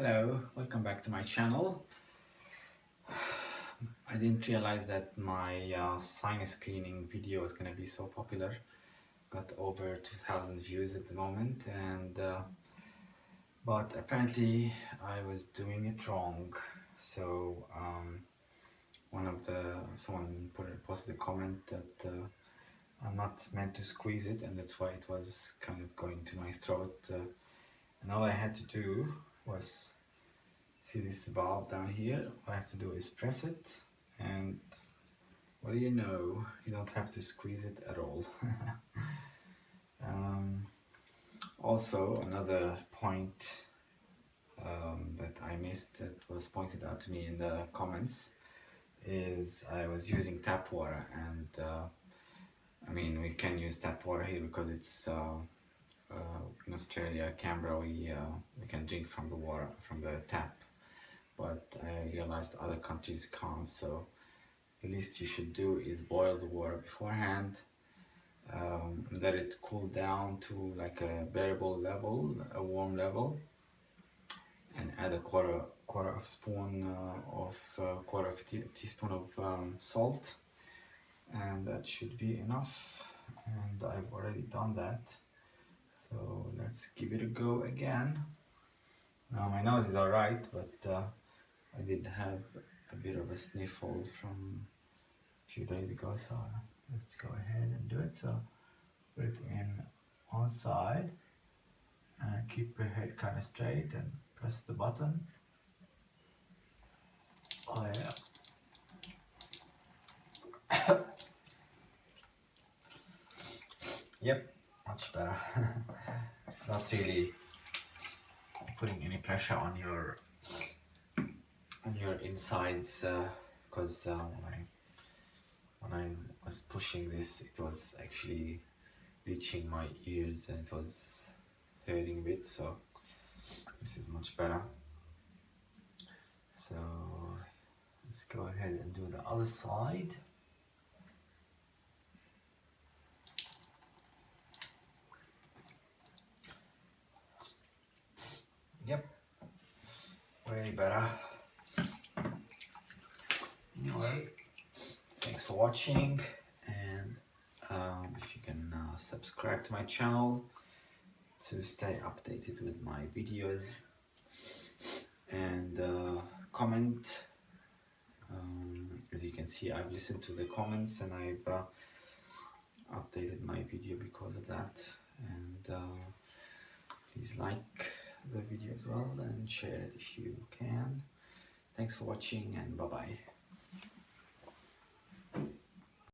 Hello, welcome back to my channel. I didn't realize that my sinus cleaning video was gonna be so popular. Got over 2,000 views at the moment, and but apparently I was doing it wrong. So someone posted a comment that I'm not meant to squeeze it, and that's why it was kind of going to my throat. And all I had to do was see this valve down here. What I have to do is press it, and what do you know, you don't have to squeeze it at all. Also, another point that I missed that was pointed out to me in the comments is I was using tap water, and I mean, we can use tap water here because it's in Australia, Canberra, we can drink from the water from the tap, but I realized other countries can't. So the least you should do is boil the water beforehand, let it cool down to like a bearable level, a warm level, and add a quarter of teaspoon of salt, and that should be enough. And I've already done that, so let's give it a go again. Now my nose is alright, but I did have a bit of a sniffle from a few days ago, so let's go ahead and do it. So put it in one side and keep your head kind of straight and press the button. Oh yeah. Yep, much better. It's not really putting any pressure on your insides, because when I was pushing this, it was actually reaching my ears and it was hurting a bit, so this is much better. So let's go ahead and do the other side. Yep, way better. Anyway, thanks for watching, and if you can subscribe to my channel to stay updated with my videos, and comment. As you can see, I've listened to the comments and I've updated my video because of that. And please like the video as well and share it if you can. Thanks for watching, and bye bye.